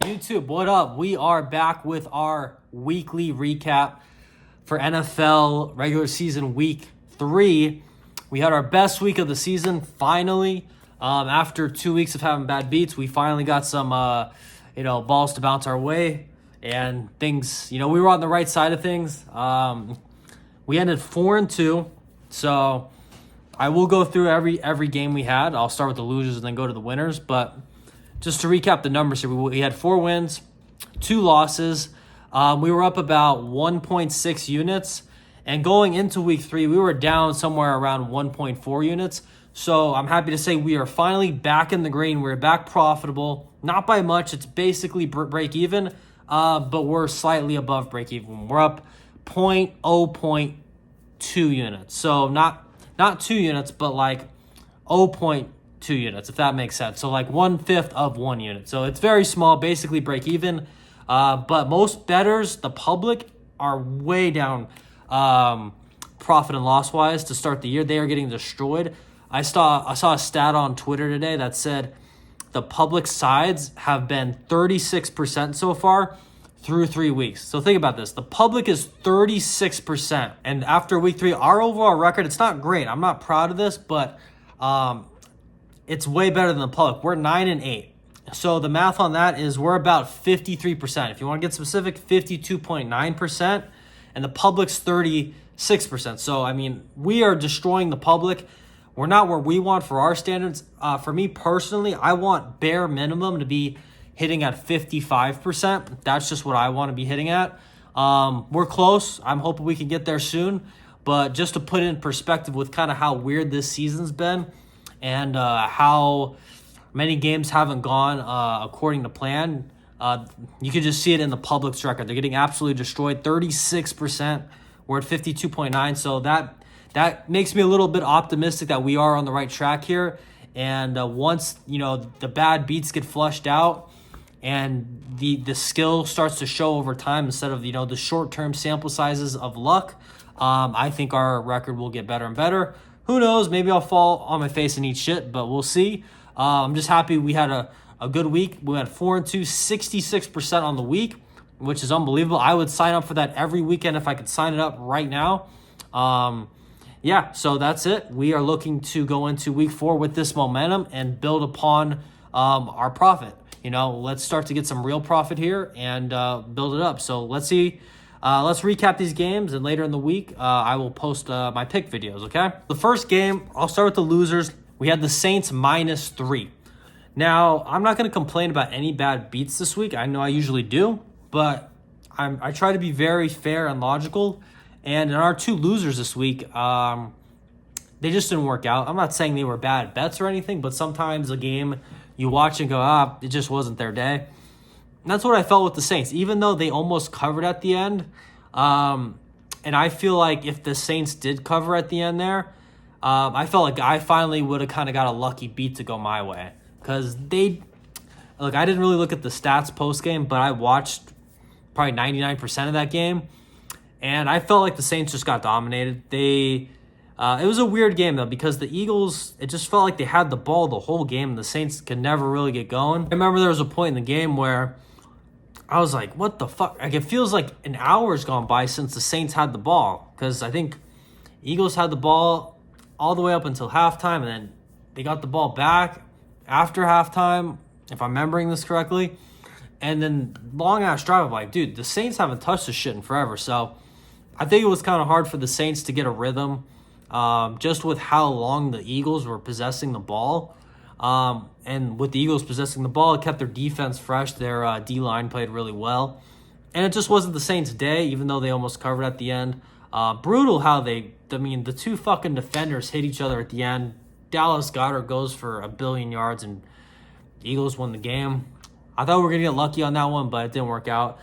YouTube, what up? We are back with our weekly recap for NFL regular season week 3. We had our best week of the season, finally. After 2 weeks of having bad beats, we finally got some, balls to bounce our way. And things, we were on the right side of things. We ended 4-2, so I will go through every game we had. I'll start with the losers and then go to the winners, but just to recap the numbers here, we had 4 wins, 2 losses. We were up about 1.6 units. And going into week 3, we were down somewhere around 1.4 units. So I'm happy to say we are finally back in the green. We're back profitable. Not by much. It's basically break even, but we're slightly above break even. We're up 0.2 units. So not 2 units, but like 0.2 units, if that makes sense. So like 1/5 of 1 unit. So it's very small, basically break even. But most bettors, the public, are way down profit and loss wise to start the year. They are getting destroyed. I saw a stat on Twitter today that said the public sides have been 36% so far through 3 weeks. So think about this. The public is 36%. And after week 3, our overall record, it's not great. I'm not proud of this, but it's way better than the public. We're 9-8. So the math on that is we're about 53%. If you want to get specific, 52.9%. And the public's 36%. So, I mean, we are destroying the public. We're not where we want for our standards. For me personally, I want bare minimum to be hitting at 55%. That's just what I want to be hitting at. We're close. I'm hoping we can get there soon. But just to put it in perspective with kind of how weird this season's been and how many games haven't gone according to plan, you can just see it in the public's record. They're getting absolutely destroyed. 36%. We're at 52.9. So that makes me a little bit optimistic that we are on the right track here. And once, the bad beats get flushed out and the skill starts to show over time instead of, the short-term sample sizes of luck, I think our record will get better and better. Who knows? Maybe I'll fall on my face and eat shit, but we'll see. I'm just happy we had a good week. We went 4-2, 66% on the week, which is unbelievable. I would sign up for that every weekend if I could sign it up right now. So that's it. We are looking to go into week 4 with this momentum and build upon our profit. Let's start to get some real profit here and build it up. So let's see. Let's recap these games, and later in the week, I will post my pick videos, okay? The first game, I'll start with the losers. We had the Saints -3. Now, I'm not going to complain about any bad beats this week. I know I usually do, but I try to be very fair and logical. And in our 2 losers this week, they just didn't work out. I'm not saying they were bad bets or anything, but sometimes a game you watch and go, it just wasn't their day. And that's what I felt with the Saints, even though they almost covered at the end. And I feel like if the Saints did cover at the end there, I felt like I finally would have kind of got a lucky beat to go my way. Because I didn't really look at the stats post-game, but I watched probably 99% of that game. And I felt like the Saints just got dominated. It was a weird game, though, because the Eagles, it just felt like they had the ball the whole game, and the Saints could never really get going. I remember there was a point in the game where I was like, what the fuck? Like, it feels like an hour's gone by since the Saints had the ball. Because I think Eagles had the ball all the way up until halftime, and then they got the ball back after halftime, if I'm remembering this correctly. And then long-ass drive, I'm like, dude, the Saints haven't touched this shit in forever. So I think it was kind of hard for the Saints to get a rhythm just with how long the Eagles were possessing the ball. And with the Eagles possessing the ball, it kept their defense fresh. Their D-line played really well. And it just wasn't the Saints' day, even though they almost covered at the end. Brutal how the 2 fucking defenders hit each other at the end. Dallas Goedert goes for 1 billion yards, and the Eagles won the game. I thought we were going to get lucky on that one, but it didn't work out.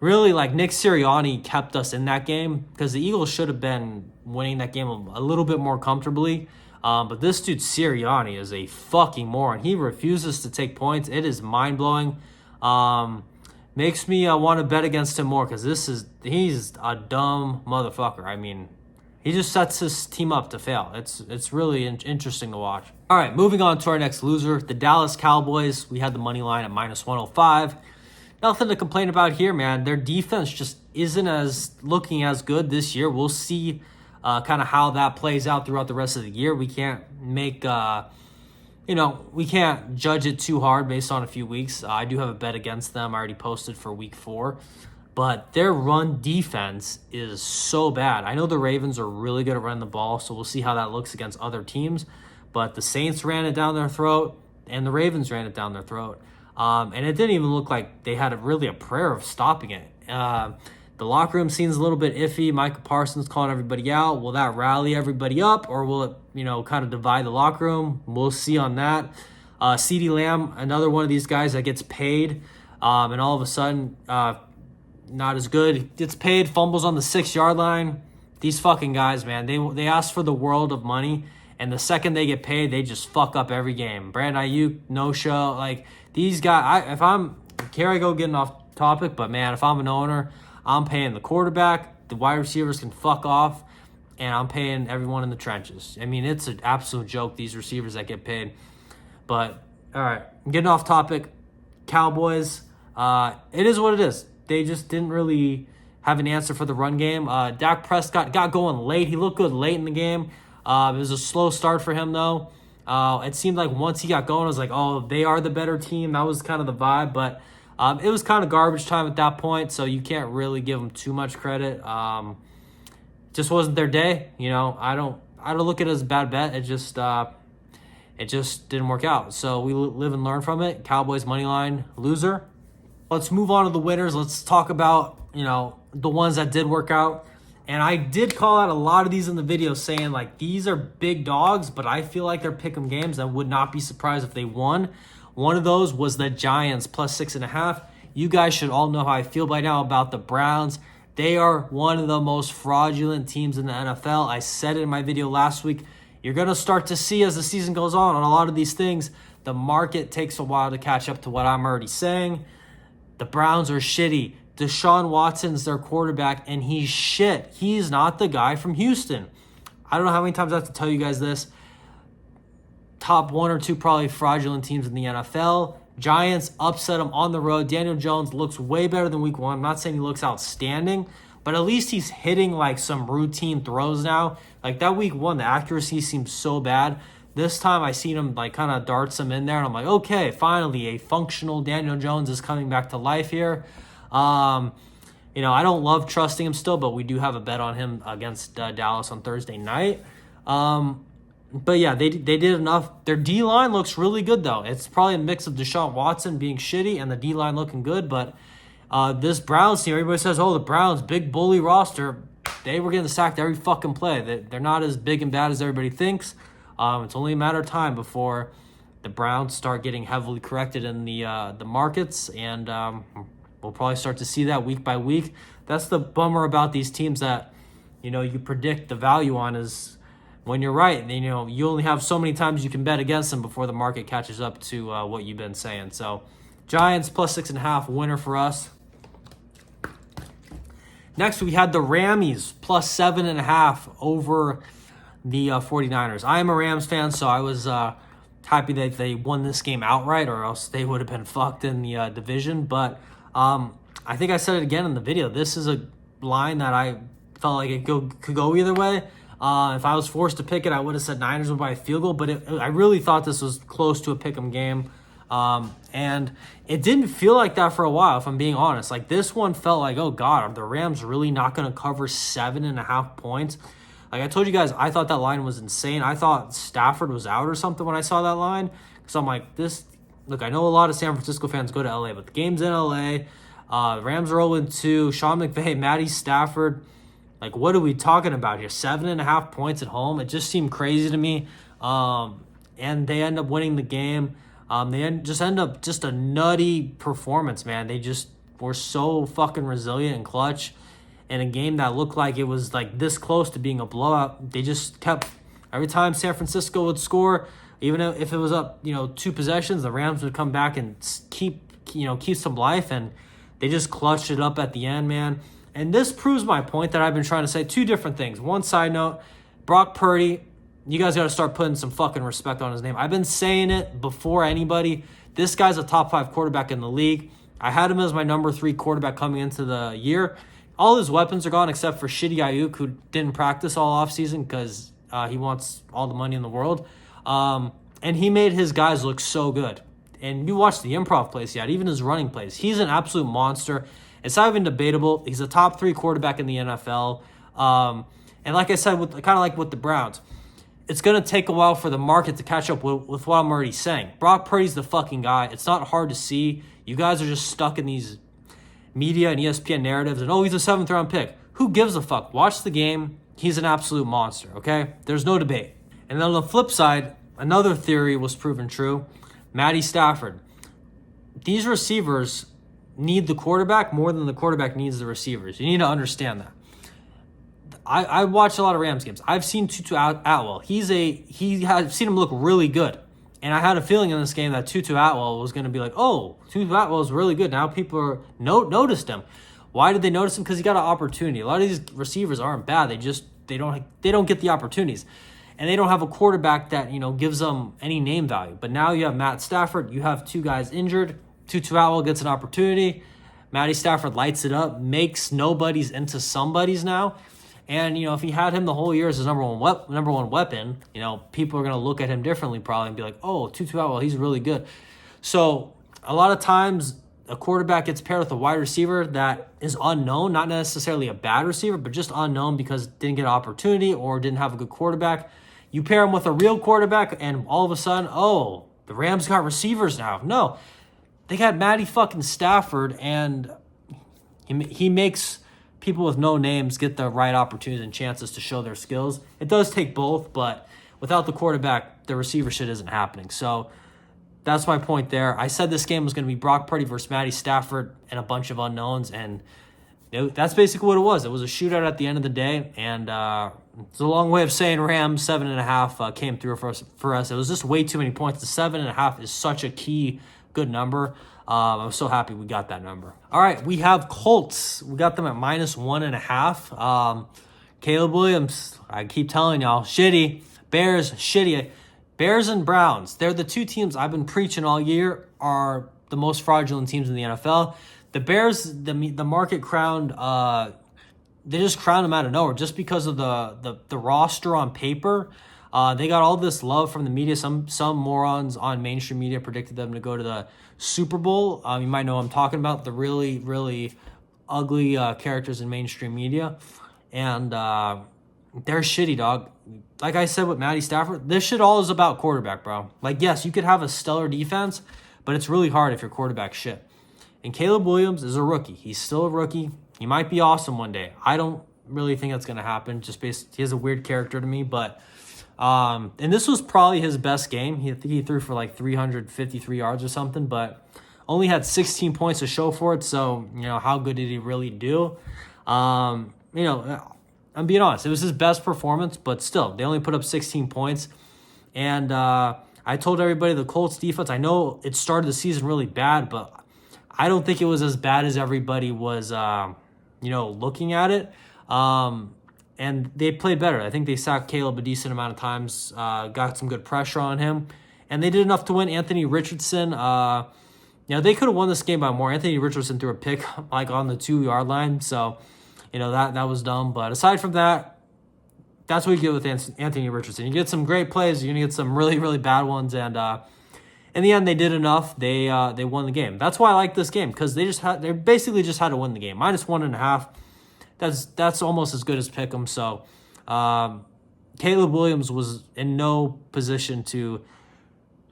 Really, Nick Sirianni kept us in that game because the Eagles should have been winning that game a little bit more comfortably. But this dude Sirianni is a fucking moron. He refuses to take points. It is mind-blowing. Makes me want to bet against him more because he's a dumb motherfucker. I mean, he just sets his team up to fail. It's really interesting to watch. All right, moving on to our next loser, the Dallas Cowboys. We had the money line at -105. Nothing to complain about here, man. Their defense just isn't looking as good this year. We'll see kind of how that plays out throughout the rest of the year. We can't make, we can't judge it too hard based on a few weeks. I do have a bet against them. I already posted for week 4. But their run defense is so bad. I know the Ravens are really good at running the ball, so we'll see how that looks against other teams. But the Saints ran it down their throat, and the Ravens ran it down their throat. And it didn't even look like they had a prayer of stopping it. The locker room seems a little bit iffy. Micah Parsons calling everybody out. Will that rally everybody up, or will it, kind of divide the locker room? We'll see on that. CeeDee Lamb, another one of these guys that gets paid, and all of a sudden, not as good. Gets paid, fumbles on the 6-yard line. These fucking guys, man, they ask for the world of money, and the second they get paid, they just fuck up every game. Brandon Ayuk, no-show. Like, these guys, here I go getting off topic, but, man, if I'm an owner, I'm paying the quarterback, the wide receivers can fuck off, and I'm paying everyone in the trenches. I mean, it's an absolute joke, these receivers that get paid. But, all right, I'm getting off topic. Cowboys, it is what it is. They just didn't really have an answer for the run game. Dak Prescott got going late. He looked good late in the game. It was a slow start for him, though. It seemed like once he got going, it was like, oh, they are the better team. That was kind of the vibe. But it was kind of garbage time at that point, so you can't really give them too much credit. Just wasn't their day. I don't look at it as a bad bet. It just didn't work out. So we live and learn from it. Cowboys money line loser. Let's move on to the winners. Let's talk about, the ones that did work out. And I did call out a lot of these in the video saying, like, these are big dogs, but I feel like they're pick'em games. I would not be surprised if they won. One of those was the Giants plus 6.5. You guys should all know how I feel by now about the Browns. They are one of the most fraudulent teams in the NFL. I said it in my video last week. You're going to start to see as the season goes on a lot of these things. The market takes a while to catch up to what I'm already saying. The Browns are shitty. Deshaun Watson's their quarterback, and he's shit. He's not the guy from Houston. I don't know how many times I have to tell you guys this. Top 1 or 2 probably fraudulent teams in the NFL. Giants upset them on the road. Daniel Jones looks way better than week 1. I'm not saying he looks outstanding, but at least he's hitting like some routine throws now. Like that week 1, the accuracy seems so bad. This time I seen him like kind of darts him in there, and I'm like, okay, finally a functional Daniel Jones is coming back to life here. I don't love trusting him still, but we do have a bet on him against Dallas on Thursday night. But yeah, they did enough. Their D-line looks really good, though. It's probably a mix of Deshaun Watson being shitty and the D-line looking good, but this Browns team, everybody says, oh, the Browns, big bully roster. They were getting sacked every fucking play. They're not as big and bad as everybody thinks. It's only a matter of time before the Browns start getting heavily corrected in the markets, and we'll probably start to see that week by week. That's the bummer about these teams that, you predict the value on is when you're right. You only have so many times you can bet against them before the market catches up to what you've been saying. So Giants plus 6.5, winner for us. Next, we had the Rammies plus 7.5 over the 49ers. I am a Rams fan, so I was happy that they won this game outright, or else they would have been fucked in the division. But I think I said it again in the video. This is a line that I felt like it could go either way. If I was forced to pick it, I would have said Niners would by a field goal, but I really thought this was close to a pick'em game. And it didn't feel like that for a while, if I'm being honest. Like, this one felt like, oh, God, are the Rams really not going to cover 7.5 points? Like, I told you guys, I thought that line was insane. I thought Stafford was out or something when I saw that line. So I'm like, look, I know a lot of San Francisco fans go to LA, but the game's in LA. Rams are 0-2. Sean McVay, Matty Stafford. Like, what are we talking about here? 7.5 points at home? It just seemed crazy to me. And they end up winning the game. They end up just a nutty performance, man. They just were so fucking resilient and clutch. In a game that looked like it was like this close to being a blowout, they just kept, every time San Francisco would score, even if it was up, 2 possessions, the Rams would come back and keep some life, and they just clutched it up at the end, man. And this proves my point that I've been trying to say. Two different things. One side note, Brock Purdy, you guys got to start putting some fucking respect on his name. I've been saying it before anybody. This guy's a top 5 quarterback in the league. I had him as my number 3 quarterback coming into the year. All his weapons are gone except for shitty Ayuk, who didn't practice all offseason because he wants all the money in the world. And he made his guys look so good. And you watch the improv plays he had, even his running plays. He's an absolute monster. It's not even debatable. He's a top 3 quarterback in the NFL. And like I said, kind of like with the Browns, it's going to take a while for the market to catch up with what I'm already saying. Brock Purdy's the fucking guy. It's not hard to see. You guys are just stuck in these media and ESPN narratives and, oh, he's a 7th-round pick. Who gives a fuck? Watch the game. He's an absolute monster, okay? There's no debate. And then on the flip side, another theory was proven true. Matthew Stafford. These receivers need the quarterback more than the quarterback needs the receivers. You need to understand that. I watch a lot of Rams games. I've seen Tutu Atwell. I've seen him look really good. And I had a feeling in this game that Tutu Atwell was going to be like, oh, Tutu Atwell is really good. Now people noticed him. Why did they notice him? Because he got an opportunity. A lot of these receivers aren't bad. They don't get the opportunities. And they don't have a quarterback that, gives them any name value. But now you have Matt Stafford. You have 2 guys injured. Tutu Atwell gets an opportunity. Matty Stafford lights it up, makes nobodies into somebodies now. And, if he had him the whole year as his number one weapon, people are going to look at him differently probably and be like, oh, Tutu Atwell, he's really good. So a lot of times a quarterback gets paired with a wide receiver that is unknown, not necessarily a bad receiver, but just unknown because didn't get an opportunity or didn't have a good quarterback. You pair him with a real quarterback and all of a sudden, oh, the Rams got receivers now. No, they got Matty fucking Stafford, and he makes people with no names get the right opportunities and chances to show their skills. It does take both, but without the quarterback, the receiver shit isn't happening. So that's my point there. I said this game was going to be Brock Purdy versus Matty Stafford and a bunch of unknowns, and that's basically what it was. It was a shootout at the end of the day, and it's a long way of saying Rams 7.5 came through for us. It was just way too many points. The 7.5 is such a key good number. I'm so happy we got that number. All right, we have Colts. We got them at -1.5. Caleb Williams, I keep telling y'all, shitty. Bears, shitty. Bears and Browns, they're the 2 teams I've been preaching all year are the most fraudulent teams in the NFL. The Bears, the market crowned, they just crowned them out of nowhere just because of the roster on paper. They got all this love from the media. Some morons on mainstream media predicted them to go to the Super Bowl. You might know what I'm talking about, the really, really ugly characters in mainstream media. And they're shitty, dog. Like I said with Matty Stafford, this shit all is about quarterback, bro. Like, yes, you could have a stellar defense, but it's really hard if your quarterback's shit. And Caleb Williams is a rookie. He's still a rookie. He might be awesome one day. I don't really think that's going to happen. He has a weird character to me, but and this was probably his best game. He threw for like 353 yards or something, but only had 16 points to show for it. So, how good did he really do? I'm being honest. It was his best performance, but still, they only put up 16 points. And I told everybody the Colts defense, I know it started the season really bad, but I don't think it was as bad as everybody was, looking at it. And they played better. I think they sacked Caleb a decent amount of times, got some good pressure on him. And they did enough to win. Anthony Richardson, they could have won this game by more. Anthony Richardson threw a pick like on the 2-yard line. So, that was dumb. But aside from that, that's what you get with Anthony Richardson. You get some great plays. You're going to get some really, really bad ones. And in the end, they did enough. They won the game. That's why I like this game, because they basically just had to win the game. -1.5. That's almost as good as pick'em. So Caleb Williams was in no position to,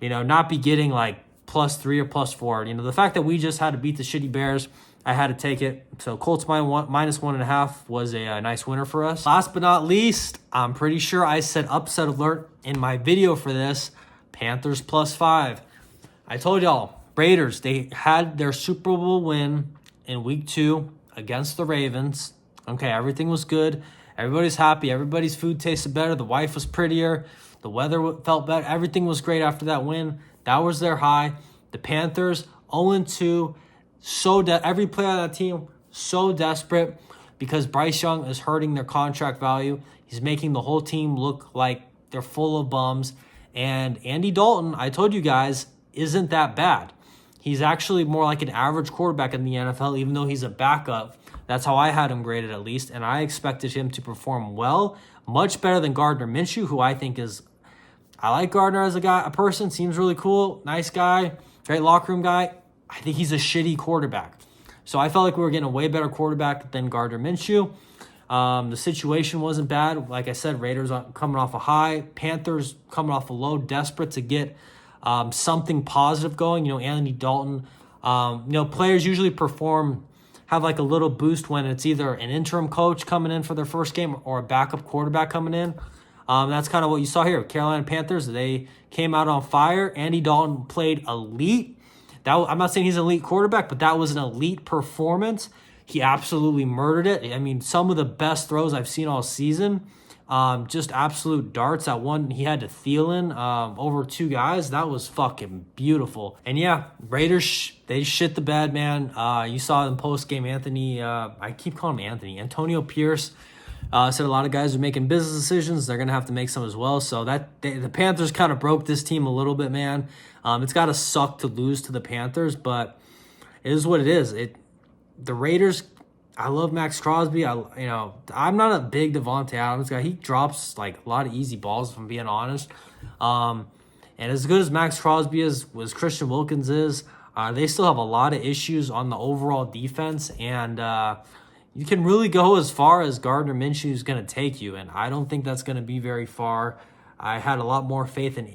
not be getting like +3 or +4. The fact that we just had to beat the shitty Bears, I had to take it. So Colts -1.5 was a nice winner for us. Last but not least, I'm pretty sure I said upset alert in my video for this. Panthers +5. I told y'all, Raiders, they had their Super Bowl win in week 2 against the Ravens. Okay, everything was good. Everybody's happy. Everybody's food tasted better. The wife was prettier. The weather felt better. Everything was great after that win. That was their high. The Panthers, 0-2. Every player on that team, so desperate. because Bryce Young is hurting their contract value. He's making the whole team look like they're full of bums. And Andy Dalton, I told you guys, isn't that bad. He's actually more like an average quarterback in the NFL, even though he's a backup. That's how I had him graded, at least. And I expected him to perform well, much better than Gardner Minshew, who I think is... I like Gardner as a person. Seems really cool. Nice guy. Great locker room guy. I think he's a shitty quarterback. So I felt like we were getting a way better quarterback than Gardner Minshew. The situation wasn't bad. Like I said, Raiders coming off a high. Panthers coming off a low, desperate to get something positive going. You know, Andy Dalton. Players usually have like a little boost when it's either an interim coach coming in for their first game or a backup quarterback coming in. That's kind of what you saw here. Carolina Panthers, they came out on fire. Andy Dalton played elite. I'm not saying he's an elite quarterback, but that was an elite performance. He absolutely murdered it. I mean, some of the best throws I've seen all season. Just absolute darts. That one he had to Thielen over two guys. That was fucking beautiful. And yeah, Raiders, they shit the bed, man. You saw in post-game I keep calling him Antonio Pierce said a lot of guys are making business decisions. They're going to have to make some as well. So the Panthers kind of broke this team a little bit, man. It's got to suck to lose to the Panthers, but it is what it is. The Raiders, I love Max Crosby. I'm not a big Devontae Adams guy. He drops like a lot of easy balls, if I'm being honest. And as good as Max Crosby is, as Christian Wilkins is, they still have a lot of issues on the overall defense. And you can really go as far as Gardner Minshew is going to take you. And I don't think that's going to be very far. I had a lot more faith in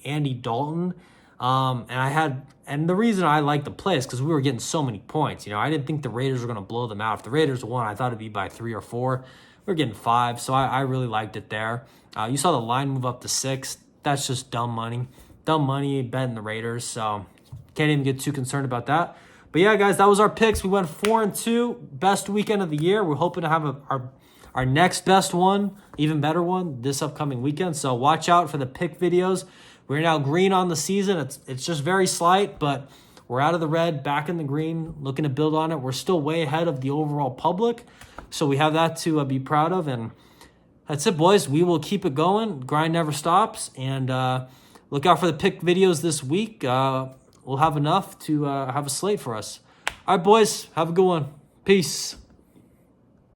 Andy Dalton. And the reason I like the play is because we were getting so many points. I didn't think the Raiders were going to blow them out. If the Raiders won, I thought it'd be by 3 or 4. We're getting 5, so I really liked it there. You saw the line move up to 6. That's just dumb money. Dumb money betting the Raiders, so can't even get too concerned about that. But yeah, guys, that was our picks. We went 4-2, best weekend of the year. We're hoping to have our next best one, even better one, this upcoming weekend. So watch out for the pick videos. We're now green on the season. It's just very slight, but we're out of the red, back in the green, looking to build on it. We're still way ahead of the overall public, so we have that to be proud of. And that's it, boys. We will keep it going. Grind never stops. And look out for the pick videos this week. We'll have enough to have a slate for us. All right, boys. Have a good one. Peace.